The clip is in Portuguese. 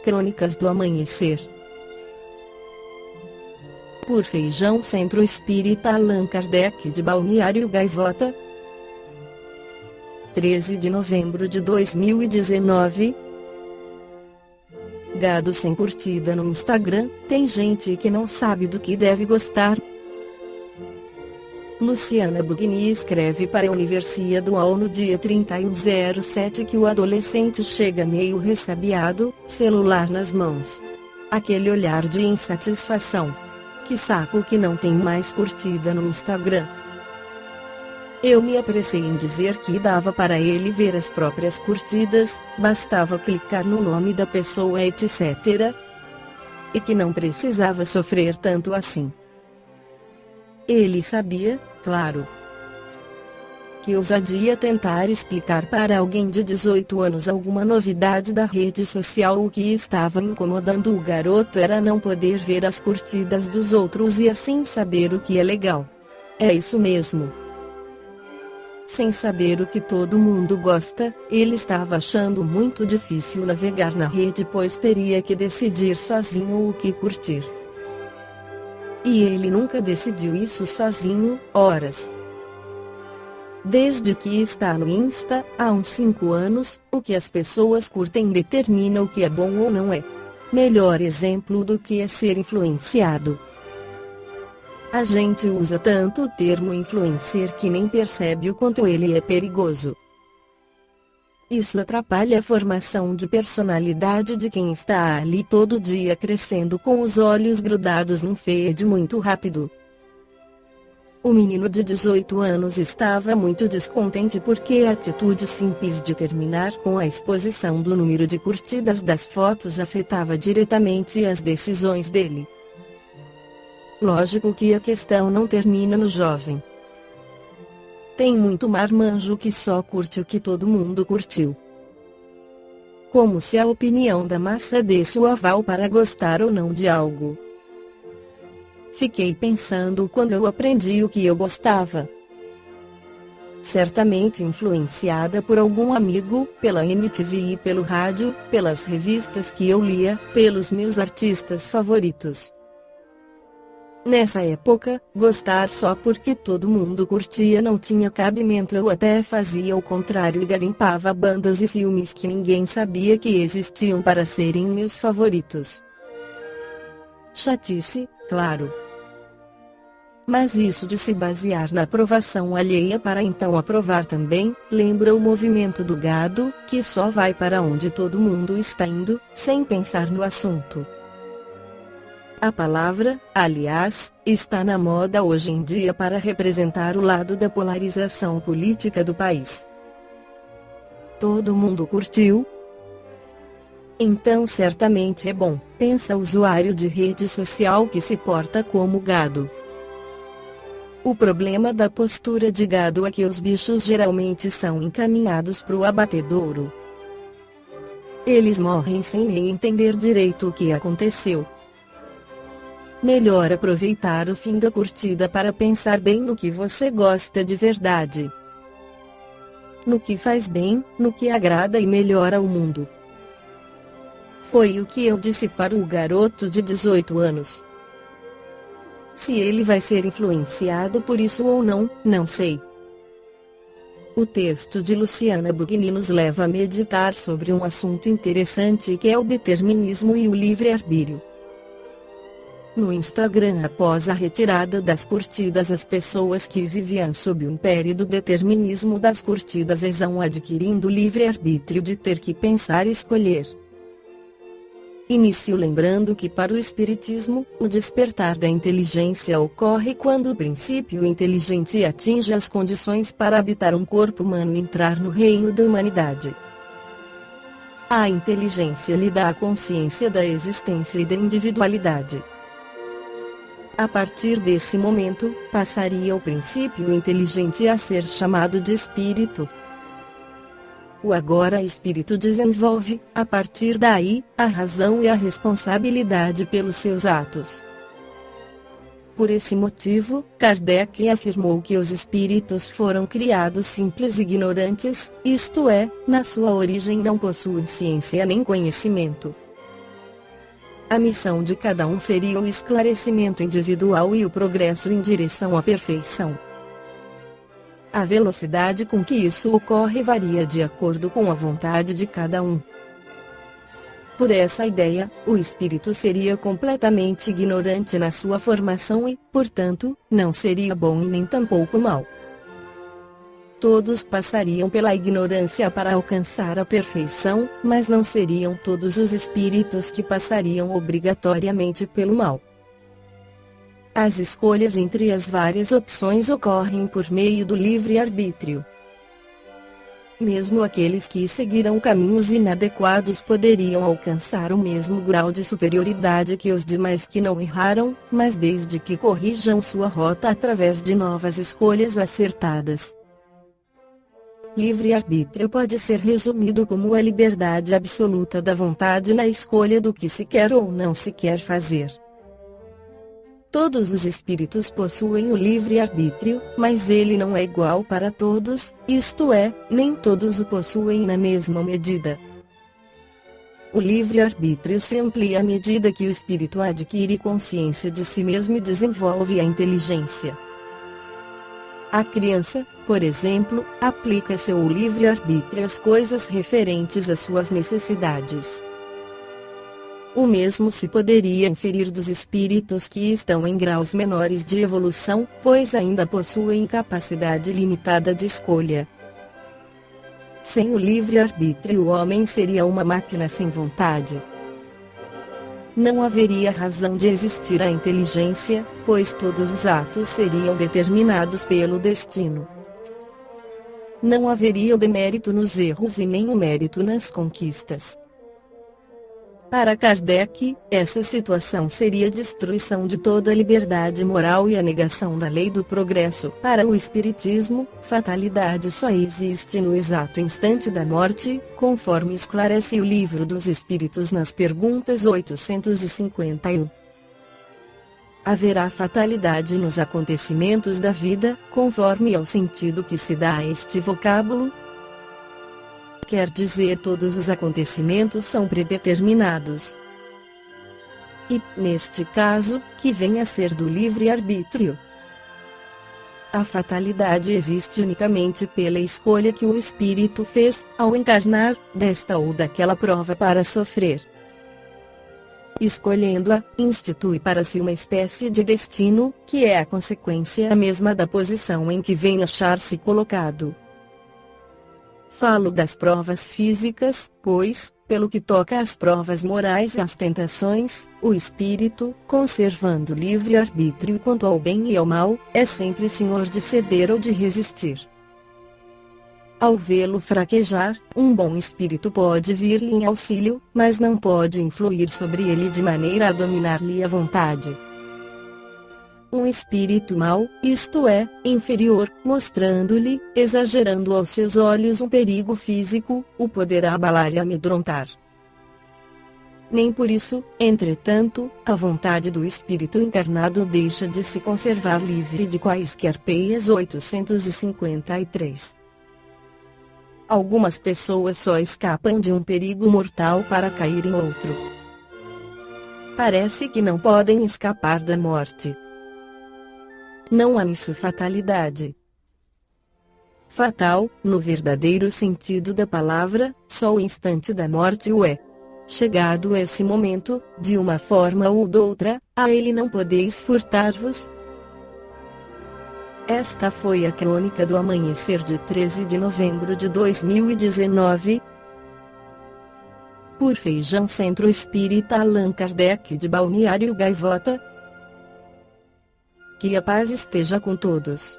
Crônicas do Amanhecer. Por Feijão, Centro Espírita Allan Kardec de Balneário Gaivota. 13 de novembro de 2019. Gado sem curtida no Instagram, tem gente que não sabe do que deve gostar. Luciana Bugni escreve para a Universidade do UOL no dia 31/07 que o adolescente chega meio ressabiado, celular nas mãos. Aquele olhar de insatisfação. Que saco que não tem mais curtida no Instagram. Eu me apressei em dizer que dava para ele ver as próprias curtidas, bastava clicar no nome da pessoa etc. E que não precisava sofrer tanto assim. Ele sabia, claro. Que ousadia tentar explicar para alguém de 18 anos alguma novidade da rede social. O que estava incomodando o garoto era não poder ver as curtidas dos outros e assim saber o que é legal. É isso mesmo. Sem saber o que todo mundo gosta, ele estava achando muito difícil navegar na rede, pois teria que decidir sozinho o que curtir. E ele nunca decidiu isso sozinho, horas. Desde que está no Insta, há uns 5 anos, o que as pessoas curtem determina o que é bom ou não é. Melhor exemplo do que é ser influenciado. A gente usa tanto o termo influencer que nem percebe o quanto ele é perigoso. Isso atrapalha a formação de personalidade de quem está ali todo dia crescendo com os olhos grudados num feed muito rápido. O menino de 18 anos estava muito descontente porque a atitude simples de terminar com a exposição do número de curtidas das fotos afetava diretamente as decisões dele. Lógico que a questão não termina no jovem. Tem muito marmanjo que só curte o que todo mundo curtiu. Como se a opinião da massa desse o aval para gostar ou não de algo. Fiquei pensando quando eu aprendi o que eu gostava. Certamente influenciada por algum amigo, pela MTV e pelo rádio, pelas revistas que eu lia, pelos meus artistas favoritos. Nessa época, gostar só porque todo mundo curtia não tinha cabimento. Eu até fazia o contrário e garimpava bandas e filmes que ninguém sabia que existiam para serem meus favoritos. Chatice, claro. Mas isso de se basear na aprovação alheia para então aprovar também, lembra o movimento do gado, que só vai para onde todo mundo está indo, sem pensar no assunto. A palavra, aliás, está na moda hoje em dia para representar o lado da polarização política do país. Todo mundo curtiu? Então certamente é bom, pensa o usuário de rede social que se porta como gado. O problema da postura de gado é que os bichos geralmente são encaminhados para o abatedouro. Eles morrem sem nem entender direito o que aconteceu. Melhor aproveitar o fim da curtida para pensar bem no que você gosta de verdade. No que faz bem, no que agrada e melhora o mundo. Foi o que eu disse para o garoto de 18 anos. Se ele vai ser influenciado por isso ou não, não sei. O texto de Luciana Bugni nos leva a meditar sobre um assunto interessante que é o determinismo e o livre-arbítrio. No Instagram, após a retirada das curtidas, as pessoas que viviam sob o império do determinismo das curtidas estão adquirindo o livre-arbítrio de ter que pensar e escolher. Início lembrando que para o Espiritismo, o despertar da inteligência ocorre quando o princípio inteligente atinge as condições para habitar um corpo humano e entrar no reino da humanidade. A inteligência lhe dá a consciência da existência e da individualidade. A partir desse momento, passaria o princípio inteligente a ser chamado de espírito. O agora espírito desenvolve, a partir daí, a razão e a responsabilidade pelos seus atos. Por esse motivo, Kardec afirmou que os espíritos foram criados simples e ignorantes, isto é, na sua origem não possuem ciência nem conhecimento. A missão de cada um seria o esclarecimento individual e o progresso em direção à perfeição. A velocidade com que isso ocorre varia de acordo com a vontade de cada um. Por essa ideia, o espírito seria completamente ignorante na sua formação e, portanto, não seria bom e nem tampouco mau. Todos passariam pela ignorância para alcançar a perfeição, mas não seriam todos os espíritos que passariam obrigatoriamente pelo mal. As escolhas entre as várias opções ocorrem por meio do livre-arbítrio. Mesmo aqueles que seguiram caminhos inadequados poderiam alcançar o mesmo grau de superioridade que os demais que não erraram, mas desde que corrijam sua rota através de novas escolhas acertadas. Livre-arbítrio pode ser resumido como a liberdade absoluta da vontade na escolha do que se quer ou não se quer fazer. Todos os espíritos possuem o livre-arbítrio, mas ele não é igual para todos, isto é, nem todos o possuem na mesma medida. O livre-arbítrio se amplia à medida que o espírito adquire consciência de si mesmo e desenvolve a inteligência. A criança, por exemplo, aplica seu livre-arbítrio às coisas referentes às suas necessidades. O mesmo se poderia inferir dos espíritos que estão em graus menores de evolução, pois ainda possuem capacidade limitada de escolha. Sem o livre-arbítrio, o homem seria uma máquina sem vontade. Não haveria razão de existir a inteligência, pois todos os atos seriam determinados pelo destino. Não haveria o demérito nos erros e nem o mérito nas conquistas. Para Kardec, essa situação seria a destruição de toda a liberdade moral e a negação da lei do progresso. Para o Espiritismo, fatalidade só existe no exato instante da morte, conforme esclarece o Livro dos Espíritos nas perguntas 851. Haverá fatalidade nos acontecimentos da vida, conforme ao sentido que se dá a este vocábulo. Quer dizer, todos os acontecimentos são predeterminados. E, neste caso, que vem a ser do livre-arbítrio. A fatalidade existe unicamente pela escolha que o espírito fez, ao encarnar, desta ou daquela prova para sofrer. Escolhendo-a, institui para si uma espécie de destino, que é a consequência mesma da posição em que vem achar-se colocado. Falo das provas físicas, pois, pelo que toca às provas morais e às tentações, o espírito, conservando livre-arbítrio quanto ao bem e ao mal, é sempre senhor de ceder ou de resistir. Ao vê-lo fraquejar, um bom espírito pode vir-lhe em auxílio, mas não pode influir sobre ele de maneira a dominar-lhe a vontade. Um espírito mau, isto é, inferior, mostrando-lhe, exagerando aos seus olhos um perigo físico, o poderá abalar e amedrontar. Nem por isso, entretanto, a vontade do espírito encarnado deixa de se conservar livre de quaisquer peias. 853. Algumas pessoas só escapam de um perigo mortal para cair em outro. Parece que não podem escapar da morte. Não há nisso fatalidade. Fatal, no verdadeiro sentido da palavra, só o instante da morte o é. Chegado esse momento, de uma forma ou doutra, a ele não podeis furtar-vos. Esta foi a crônica do amanhecer de 13 de novembro de 2019. Por Feijão Centro Espírita Allan Kardec de Balneário Gaivota. Que a paz esteja com todos.